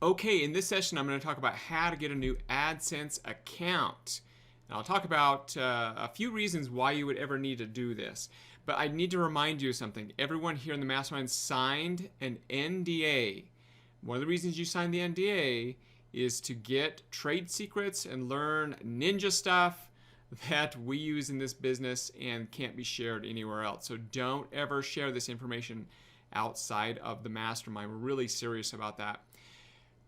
Okay, in this session, I'm going to talk about how to get a new Adsense account. And I'll talk about a few reasons why you would ever need to do this. But I need to remind you of something. Everyone here in the mastermind signed an NDA. One of the reasons you signed the NDA is to get trade secrets and learn ninja stuff that we use in this business and can't be shared anywhere else. So don't ever share this information outside of the mastermind. We're really serious about that.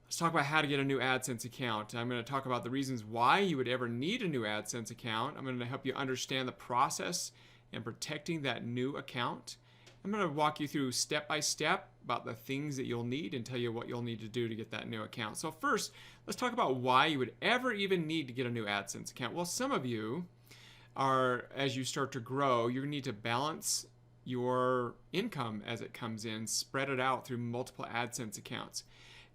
Let's talk about how to get a new Adsense account. I'm going to talk about the reasons why you would ever need a new Adsense account. I'm going to help you understand the process and protecting that new account. I'm going to walk you through step by step about the things that you'll need and tell you what you'll need to do to get that new account. So first, let's talk about why you would ever even need to get a new Adsense account. Well, some of you are, as you start to grow, you're going to need to balance your income as it comes in, spread it out through multiple Adsense accounts.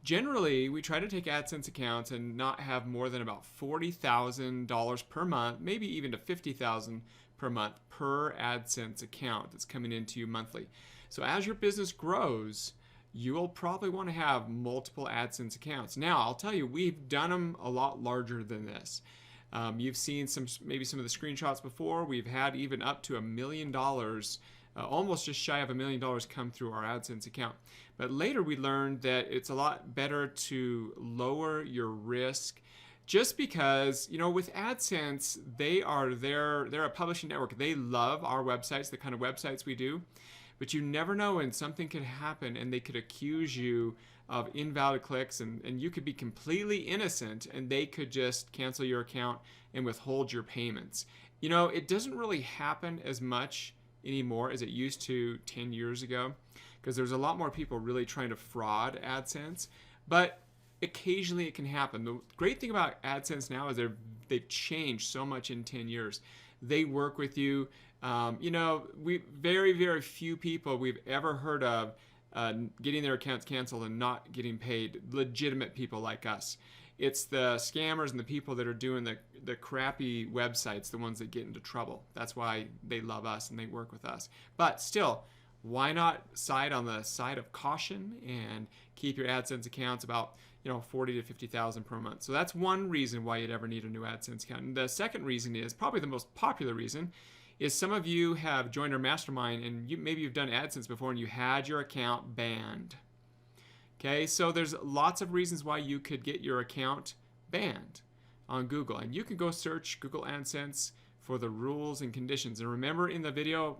Generally, we try to take Adsense accounts and not have more than about $40,000 per month, maybe even to $50,000 per month per Adsense account that's coming into you monthly. So as your business grows, you will probably want to have multiple Adsense accounts. Now, I'll tell you, we've done them a lot larger than this. You've seen maybe some of the screenshots before. We've had even up to $1 million, almost just shy of $1 million come through our Adsense account. But later we learned that it's a lot better to lower your risk, just because, you know, with AdSense, they're a publishing network. They love our websites, the kind of websites we do, but you never know when something could happen and they could accuse you of invalid clicks, and you could be completely innocent and they could just cancel your account and withhold your payments. You know, it doesn't really happen as much anymore as it used to 10 years ago, because there's a lot more people really trying to fraud AdSense, but occasionally it can happen. The great thing about AdSense now is they've changed so much in 10 years. They work with you. You know, very few people we've ever heard of getting their accounts canceled and not getting paid, legitimate people like us. It's the scammers and the people that are doing the crappy websites, the ones that get into trouble. That's why they love us and they work with us. But still, why not side on the side of caution and keep your AdSense accounts about, you know, 40 to 50,000 per month. So that's one reason why you'd ever need a new AdSense account. And the second reason is probably the most popular reason is some of you have joined our mastermind and maybe you've done AdSense before and you had your account banned. Okay, so there's lots of reasons why you could get your account banned on Google. And you can go search Google AdSense for the rules and conditions. And remember in the video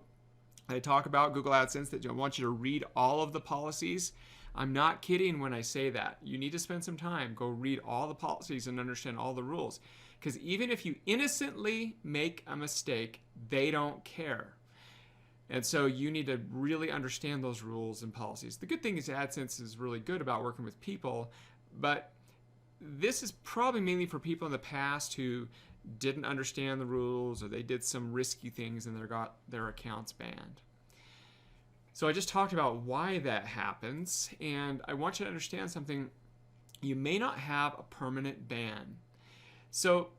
I talk about Google AdSense that I want you to read all of the policies. I'm not kidding when I say that. You need to spend some time, go read all the policies and understand all the rules. Because even if you innocently make a mistake, they don't care. And so you need to really understand those rules and policies. The good thing is AdSense is really good about working with people, but this is probably mainly for people in the past who didn't understand the rules or they did some risky things and they got their accounts banned. So I just talked about why that happens, and I want you to understand something. You may not have a permanent ban. So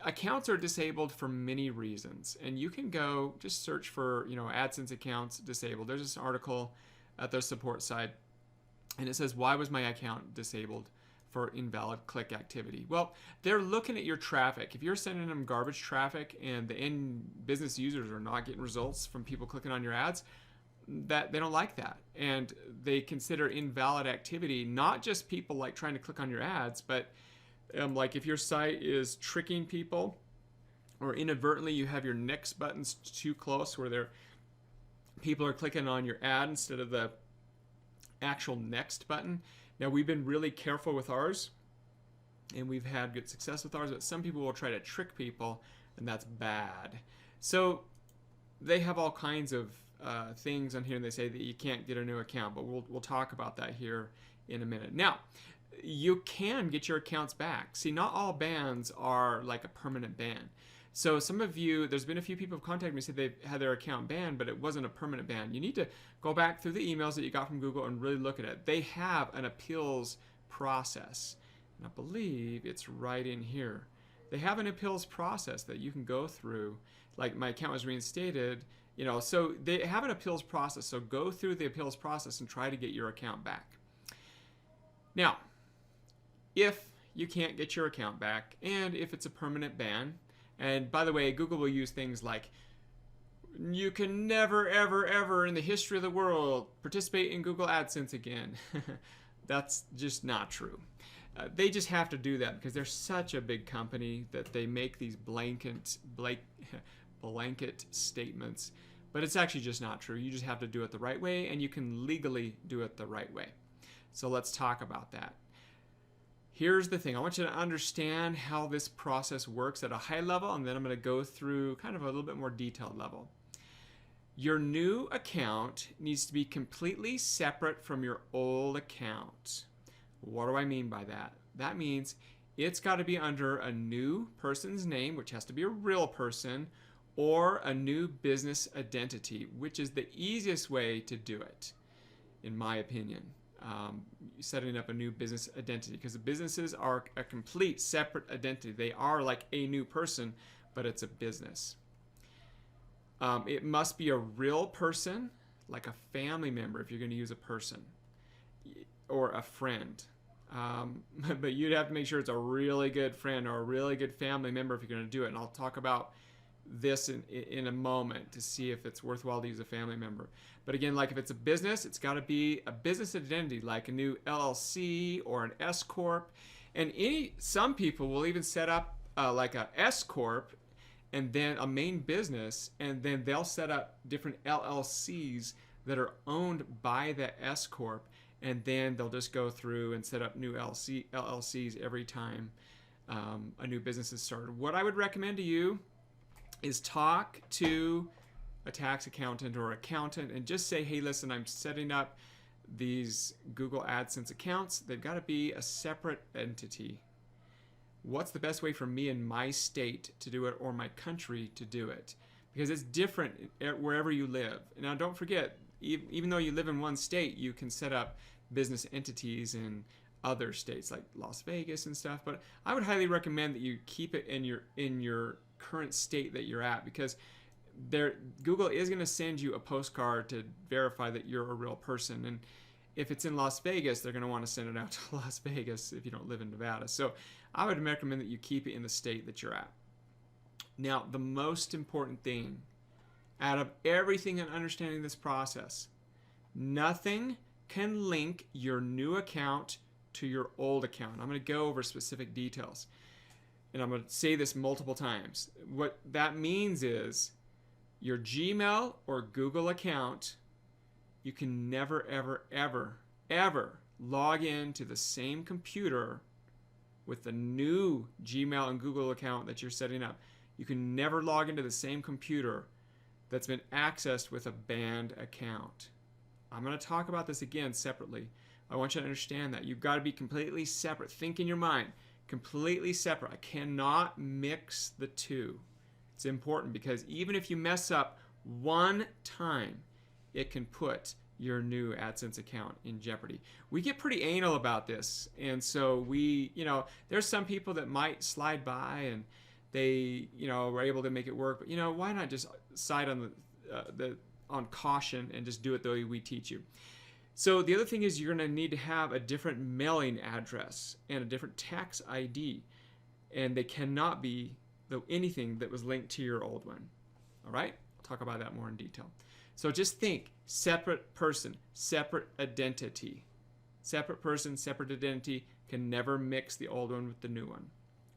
accounts are disabled for many reasons, and you can go just search for, you know, AdSense accounts disabled. There's this article at their support site, and it says, why was my account disabled for invalid click activity? Well, they're looking at your traffic. If you're sending them garbage traffic and the end business users are not getting results from people clicking on your ads, that they don't like that, and they consider invalid activity not just people like trying to click on your ads, but like if your site is tricking people, or inadvertently you have your next buttons too close where people are clicking on your ad instead of the actual next button. Now, we've been really careful with ours and we've had good success with ours, but some people will try to trick people, and that's bad. So they have all kinds of things on here, and they say that you can't get a new account, but we'll talk about that here in a minute. Now, you can get your accounts back. See, not all bans are like a permanent ban. So some of you, there's been a few people who have contacted me and said they've had their account banned, but it wasn't a permanent ban. You need to go back through the emails that you got from Google and really look at it. They have an appeals process, and I believe it's right in here. They have an appeals process that you can go through. Like, my account was reinstated, you know, so they have an appeals process. So go through the appeals process and try to get your account back. Now, if you can't get your account back and if it's a permanent ban. And by the way, Google will use things like, you can never, ever, ever in the history of the world participate in Google AdSense again. That's just not true. They just have to do that because they're such a big company that they make these blanket statements. But it's actually just not true. You just have to do it the right way, and you can legally do it the right way. So let's talk about that. Here's the thing. I want you to understand how this process works at a high level, and then I'm going to go through kind of a little bit more detailed level. Your new account needs to be completely separate from your old account. What do I mean by that? That means it's got to be under a new person's name, which has to be a real person, or a new business identity, which is the easiest way to do it, in my opinion. Setting up a new business identity, because the businesses are a complete separate identity. They are like a new person, but it's a business. It must be a real person, like a family member if you're going to use a person, or a friend. But you'd have to make sure it's a really good friend or a really good family member if you're going to do it. And I'll talk about this in a moment to see if it's worthwhile to use a family member. But again, like if it's a business, it's got to be a business identity, like a new LLC or an S Corp. And some people will even set up like a S Corp and then a main business, and then they'll set up different LLCs that are owned by the S Corp, and then they'll just go through and set up new LLCs every time a new business is started. What I would recommend to you is talk to a tax accountant or accountant and just say, hey, listen, I'm setting up these Google AdSense accounts. They've got to be a separate entity. What's the best way for me in my state to do it, or my country to do it? Because it's different wherever you live. Now, don't forget, even though you live in one state, you can set up business entities in other states like Las Vegas and stuff. But I would highly recommend that you keep it in your current state that you're at, because Google is going to send you a postcard to verify that you're a real person. And if it's in Las Vegas, they're going to want to send it out to Las Vegas if you don't live in Nevada. So I would recommend that you keep it in the state that you're at. Now, the most important thing out of everything in understanding this process, nothing can link your new account to your old account. I'm going to go over specific details, and I'm going to say this multiple times. What that means is your Gmail or Google account, you can never, ever, ever, ever log in to the same computer with the new Gmail and Google account that you're setting up. You can never log into the same computer that's been accessed with a banned account. I'm going to talk about this again separately. I want you to understand that. You've got to be completely separate. Think in your mind, completely separate. I cannot mix the two. It's important because even if you mess up one time, it can put your new AdSense account in jeopardy. We get pretty anal about this, and so there's some people that might slide by and they, were able to make it work. But why not just side on on caution and just do it the way we teach you? So the other thing is you're going to need to have a different mailing address and a different tax ID, and they cannot be anything that was linked to your old one. All right? I'll talk about that more in detail. So just think, separate person, separate identity. Separate person, separate identity, can never mix the old one with the new one,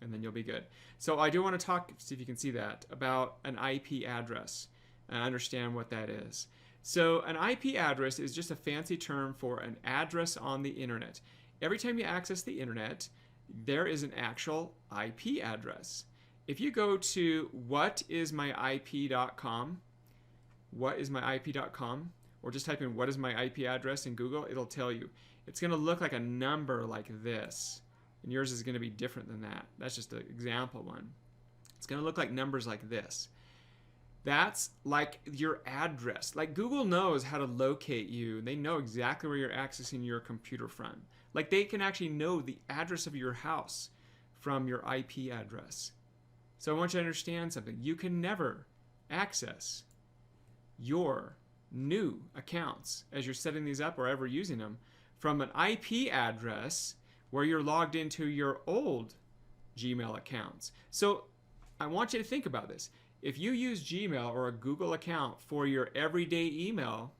and then you'll be good. So I do want to talk, see if you can see that, about an IP address and understand what that is. So an IP address is just a fancy term for an address on the internet. Every time you access the internet, there is an actual IP address. If you go to whatismyip.com, whatismyip.com, or just type in what is my IP address in Google, it'll tell you. It's going to look like a number like this, and yours is going to be different than that. That's just an example one. It's going to look like numbers like this. That's like your address. Like Google knows how to locate you. They know exactly where you're accessing your computer from. Like they can actually know the address of your house from your IP address. So I want you to understand something. You can never access your new accounts as you're setting these up or ever using them from an IP address where you're logged into your old Gmail accounts. So I want you to think about this. If you use Gmail or a Google account for your everyday email,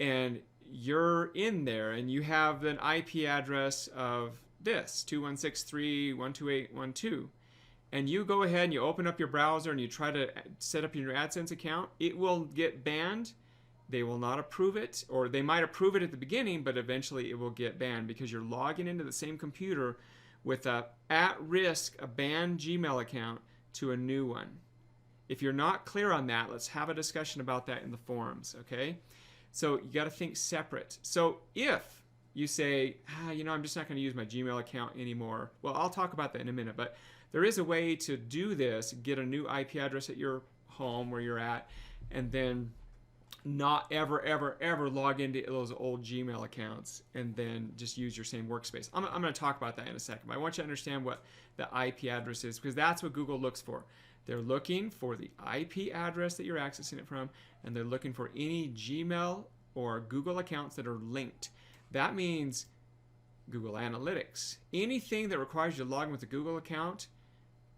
and you're in there and you have an IP address of this 2163.128.12, and you go ahead and you open up your browser and you try to set up your AdSense account, it will get banned. They will not approve it, or they might approve it at the beginning, but eventually it will get banned because you're logging into the same computer with a banned Gmail account to a new one. If you're not clear on that, let's have a discussion about that in the forums, okay? So you got to think separate. So if you say, I'm just not going to use my Gmail account anymore. Well, I'll talk about that in a minute, but there is a way to do this, get a new IP address at your home where you're at, and then not ever log into those old Gmail accounts and then just use your same workspace. I'm going to talk about that in a second, but I want you to understand what the IP address is, because that's what Google looks for. They're looking for the IP address that you're accessing it from, and they're looking for any Gmail or Google accounts that are linked. That means Google Analytics. Anything that requires you to log in with a Google account,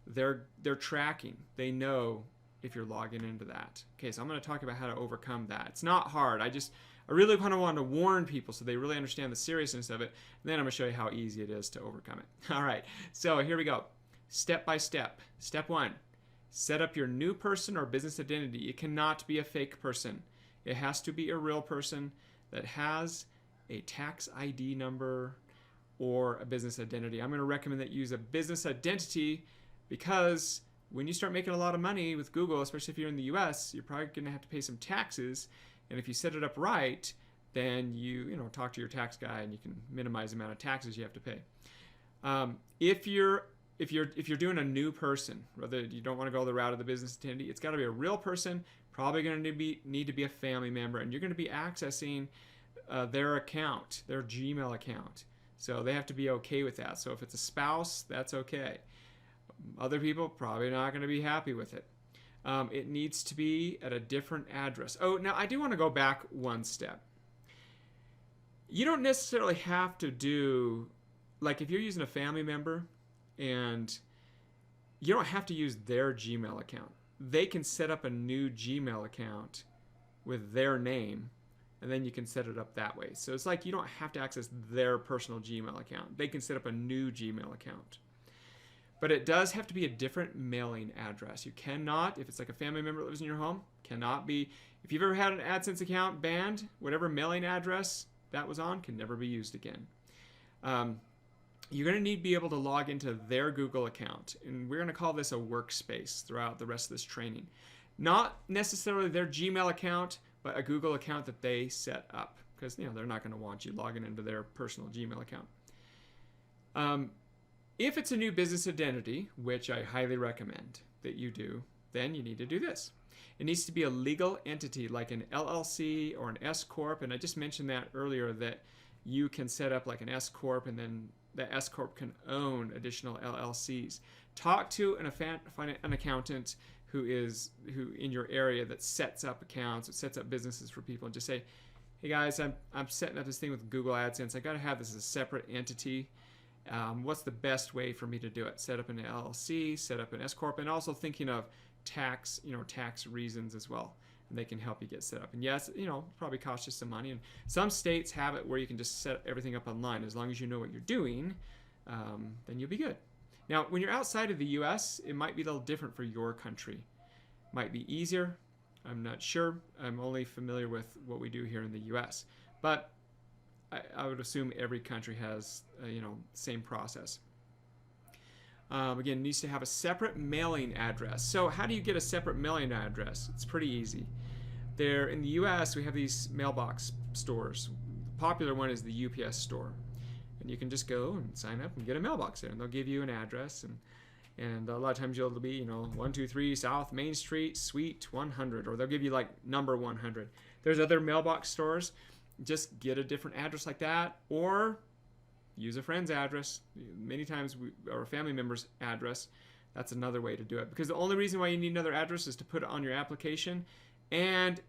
they're tracking. They know if you're logging into that. Okay, so I'm going to talk about how to overcome that. It's not hard. I really want to warn people so they really understand the seriousness of it. And then I'm going to show you how easy it is to overcome it. All right, so here we go. Step by step. Step 1, set up your new person or business identity. It cannot be a fake person. It has to be a real person that has a tax ID number or a business identity. I'm going to recommend that you use a business identity because when you start making a lot of money with Google, especially if you're in the US, you're probably going to have to pay some taxes. And if you set it up right, then you talk to your tax guy and you can minimize the amount of taxes you have to pay. If you're doing a new person, whether you don't want to go the route of the business identity, it's got to be a real person, probably going to need to be a family member, and you're going to be accessing their account, their Gmail account. So they have to be okay with that. So if it's a spouse, that's okay. Other people probably not going to be happy with it. It needs to be at a different address. Oh, now I do want to go back one step. You don't necessarily have to do, like if you're using a family member, and you don't have to use their Gmail account. They can set up a new Gmail account with their name, and then you can set it up that way. So it's like you don't have to access their personal Gmail account. They can set up a new Gmail account. But it does have to be a different mailing address. You cannot, if it's like a family member that lives in your home, cannot be, if you've ever had an AdSense account banned, whatever mailing address that was on can never be used again. You're going to need to be able to log into their Google account. And we're going to call this a workspace throughout the rest of this training. Not necessarily their Gmail account, but a Google account that they set up. Because they're not going to want you logging into their personal Gmail account. If it's a new business identity, which I highly recommend that you do, then you need to do this. It needs to be a legal entity like an LLC or an S Corp. And I just mentioned that earlier, that you can set up like an S Corp, and then the S Corp can own additional LLCs. Talk to an accountant who in your area that sets up accounts, that sets up businesses for people, and just say, hey guys, I'm setting up this thing with Google AdSense. I got to have this as a separate entity. What's the best way for me to do it? Set up an LLC, set up an S Corp, and also thinking of tax reasons as well. And they can help you get set up. And yes, probably cost you some money. And some states have it where you can just set everything up online. As long as you know what you're doing, then you'll be good. Now, when you're outside of the US, it might be a little different for your country. Might be easier. I'm not sure. I'm only familiar with what we do here in the US. But I would assume every country has, same process. Again, needs to have a separate mailing address. So how do you get a separate mailing address? It's pretty easy. There in the US, we have these mailbox stores. The popular one is the UPS store. And you can just go and sign up and get a mailbox there. And they'll give you an address. And a lot of times you'll be, 123 South Main Street, Suite 100. Or they'll give you like number 100. There's other mailbox stores. Just get a different address like that. Or use a friend's address. Many times, or a family member's address. That's another way to do it. Because the only reason why you need another address is to put it on your application. And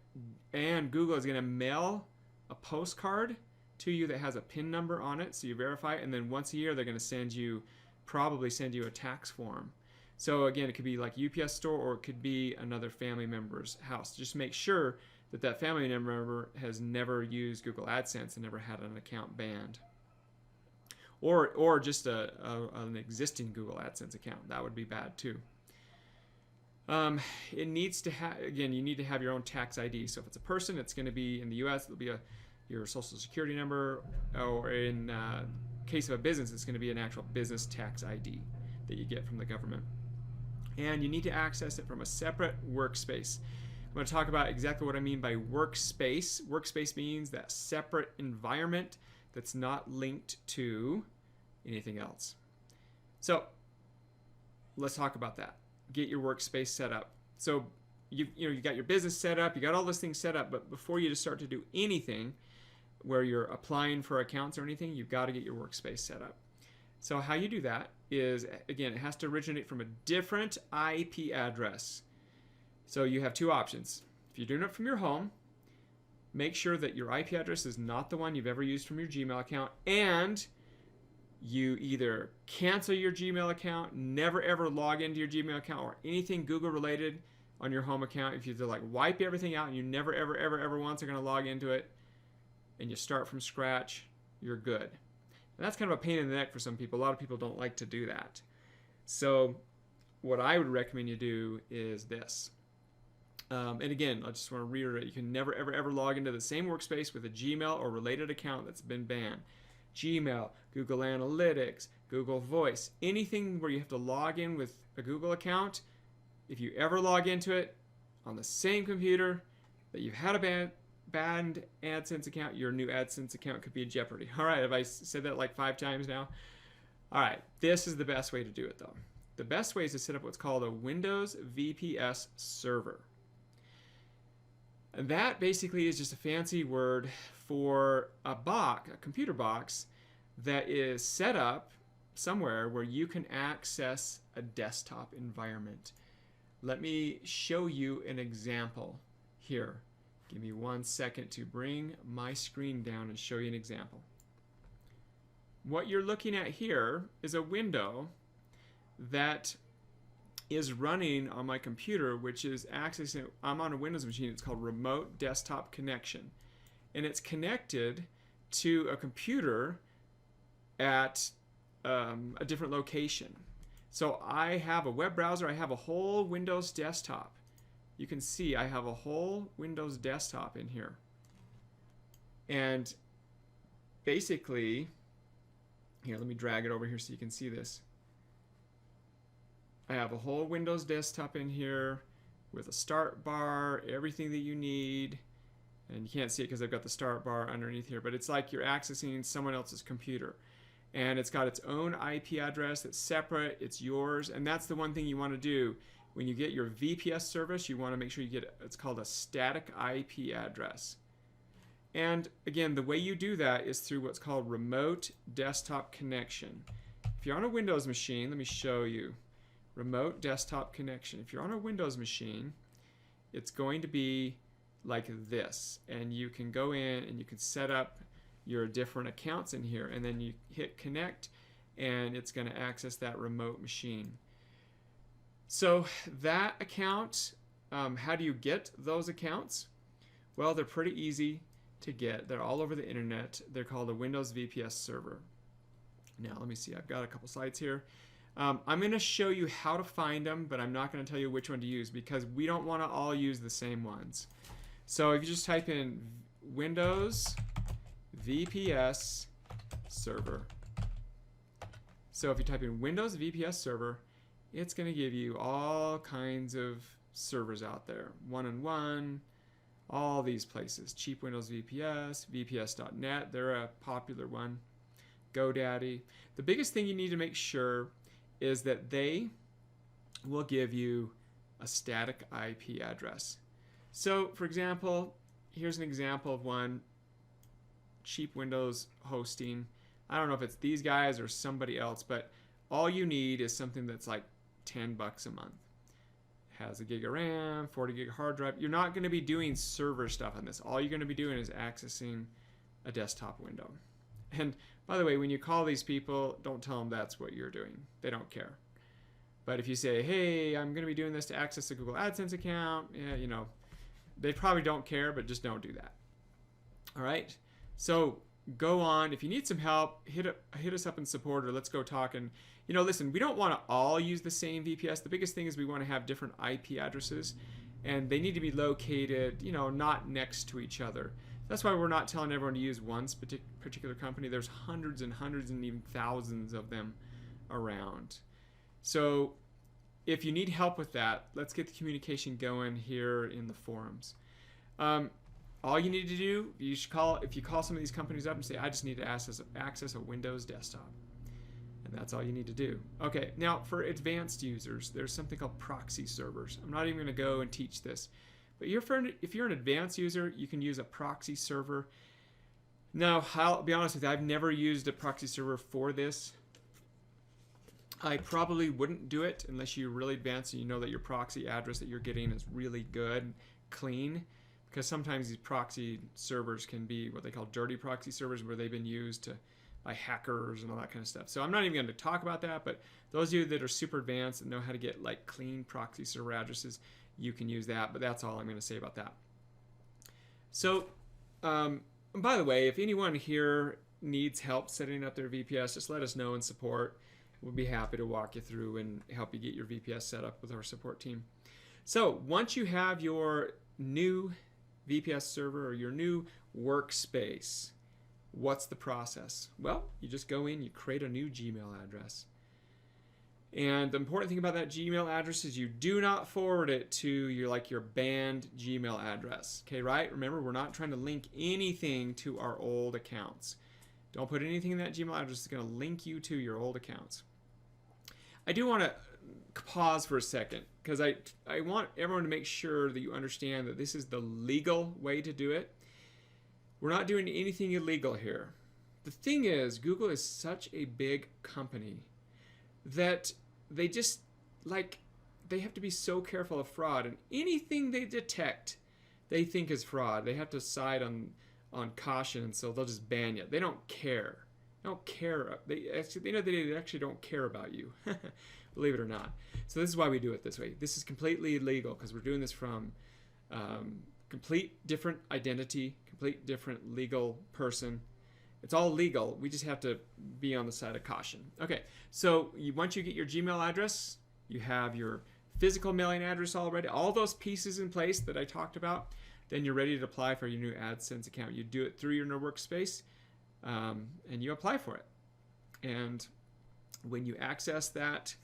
Google is going to mail a postcard to you that has a PIN number on it, so you verify it, and then once a year they're going to probably send you a tax form. So again, it could be like UPS store, or it could be another family member's house. Just make sure that that family member has never used Google AdSense and never had an account banned. Or just an existing Google AdSense account. That would be bad too. It needs to have, again, you need to have your own tax ID. So if it's a person, it's going to be in the US, it'll be your social security number, or in case of a business, it's going to be an actual business tax ID that you get from the government. And you need to access it from a separate workspace. I'm going to talk about exactly what I mean by workspace. Workspace means that separate environment that's not linked to anything else. So let's talk about that. Get your workspace set up. So you got your business set up, you got all those things set up, but before you just start to do anything where you're applying for accounts or anything, you've got to get your workspace set up. So how you do that is, again, it has to originate from a different IP address. So you have two options. If you're doing it from your home, make sure that your IP address is not the one you've ever used from your Gmail account, and you either cancel your Gmail account, never ever log into your Gmail account or anything Google related on your home account. If you either like wipe everything out and you never ever once are going to log into it, and you start from scratch, you're good. And that's kind of a pain in the neck for some people. A lot of people don't like to do that. So what I would recommend you do is this. And again, I just want to reiterate, you can never ever log into the same workspace with a Gmail or related account that's been banned. Gmail, Google Analytics, Google Voice, anything where you have to log in with a Google account, if you ever log into it on the same computer that you've had a banned AdSense account, your new AdSense account could be in jeopardy. All right, have I said that like 5 times now? All right, this is the best way to do it though. The best way is to set up what's called a Windows VPS server. And that basically is just a fancy word for a computer box that is set up somewhere where you can access a desktop environment. Let me show you an example here. Give me 1 second to bring my screen down and show you an example. What you're looking at here is a window that is running on my computer, which is accessing, I'm on a Windows machine, it's called Remote Desktop Connection. And it's connected to a computer at a different location. So I have a web browser, I have a whole Windows desktop. You can see I have a whole Windows desktop in here. And basically, here, let me drag it over here so you can see this. I have a whole Windows desktop in here with a start bar, everything that you need. And you can't see it because I've got the start bar underneath here, but it's like you're accessing someone else's computer. And it's got its own IP address that's separate, it's yours, and that's the one thing you want to do. When you get your VPS service, you want to make sure you get, it's called a static IP address. And again, the way you do that is through what's called Remote Desktop Connection. If you're on a Windows machine, let me show you. Remote Desktop Connection. If you're on a Windows machine, it's going to be like this. And you can go in and you can set up your different accounts in here, and then you hit connect and it's going to access that remote machine. So that account, how do you get those accounts? Well, they're pretty easy to get. They're all over the internet. They're called a Windows VPS server. Now let me see, I've got a couple sites here. I'm going to show you how to find them, but I'm not going to tell you which one to use because we don't want to all use the same ones. So if you just type in Windows VPS server. So if you type in Windows VPS server, it's going to give you all kinds of servers out there. 1&1, all these places. Cheap Windows VPS, VPS.net, they're a popular one. GoDaddy. The biggest thing you need to make sure is that they will give you a static IP address. So for example, here's an example of one. Cheap Windows hosting. I don't know if it's these guys or somebody else, but all you need is something that's like $10 a month. Has a gig of RAM, 40 gig hard drive. You're not going to be doing server stuff on this. All you're going to be doing is accessing a desktop window. And by the way, when you call these people, don't tell them that's what you're doing. They don't care. But if you say, hey, I'm going to be doing this to access the Google AdSense account, yeah, they probably don't care, but just don't do that. All right? So go on. If you need some help, hit us up in support, or let's go talk. And, listen, we don't want to all use the same VPS. The biggest thing is we want to have different IP addresses, and they need to be located, not next to each other. That's why we're not telling everyone to use one particular company. There's hundreds and hundreds and even thousands of them around. So if you need help with that, let's get the communication going here in the forums. All you need to do, if you call some of these companies up and say, I just need to access a Windows desktop. And that's all you need to do. Okay, now for advanced users, there's something called proxy servers. I'm not even going to go and teach this. But if you're an advanced user, you can use a proxy server. Now, I'll be honest with you, I've never used a proxy server for this. I probably wouldn't do it unless you're really advanced and you know that your proxy address that you're getting is really good and clean. Because sometimes these proxy servers can be what they call dirty proxy servers, where they've been used by hackers and all that kind of stuff. So I'm not even going to talk about that, but those of you that are super advanced and know how to get like clean proxy server addresses, you can use that, but that's all I'm going to say about that. So, by the way, if anyone here needs help setting up their VPS, just let us know in support. We'll be happy to walk you through and help you get your VPS set up with our support team. So, once you have your new VPS server or your new workspace, what's the process? Well, you just go in, you create a new Gmail address. And the important thing about that Gmail address is you do not forward it to your banned Gmail address. Okay, right? Remember, we're not trying to link anything to our old accounts. Don't put anything in that Gmail address that's going to link you to your old accounts. I do want to pause for a second because I want everyone to make sure that you understand that this is the legal way to do it. We're not doing anything illegal here. The thing is, Google is such a big company that they just they have to be so careful of fraud, and anything they detect they think is fraud, they have to side on caution, and so they'll just ban you. They don't care. They don't care. They actually don't care about you. Believe it or not. So this is why we do it this way. This is completely illegal because we're doing this from complete different identity, complete different legal person. It's all legal. We just have to be on the side of caution. Okay, so once you get your Gmail address, you have your physical mailing address already, all those pieces in place that I talked about, then you're ready to apply for your new AdSense account. You do it through your new workspace, and you apply for it. And when you access that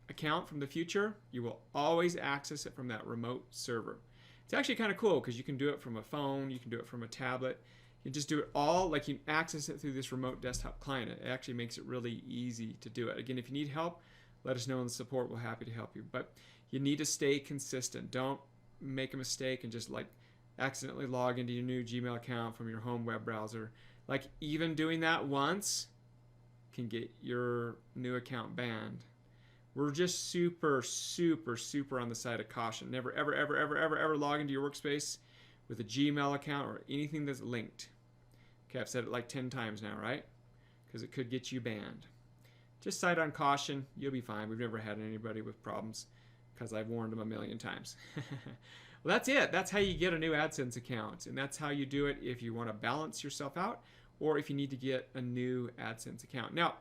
account from the future, you will always access it from that remote server. It's actually kind of cool because you can do it from a phone, you can do it from a tablet. You just do it all, you can access it through this remote desktop client. It actually makes it really easy to do it. Again, if you need help, let us know in the support. We're happy to help you. But you need to stay consistent. Don't make a mistake and just accidentally log into your new Gmail account from your home web browser. Even doing that once can get your new account banned. We're just super, super, super on the side of caution. Never, ever, ever, ever, ever, ever log into your workspace with a Gmail account or anything that's linked. Okay, I've said it 10 times now, right? Because it could get you banned. Just side on caution. You'll be fine. We've never had anybody with problems because I've warned them a million times. Well, that's it. That's how you get a new AdSense account. And that's how you do it if you want to balance yourself out or if you need to get a new AdSense account. Now,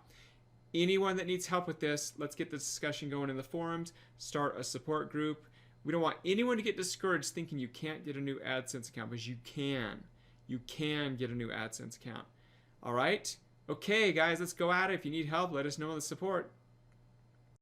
anyone that needs help with this, let's get the discussion going in the forums. Start a support group. We don't want anyone to get discouraged thinking you can't get a new AdSense account, because you can. You can get a new AdSense account. All right? Okay, guys, let's go at it. If you need help, let us know in the support.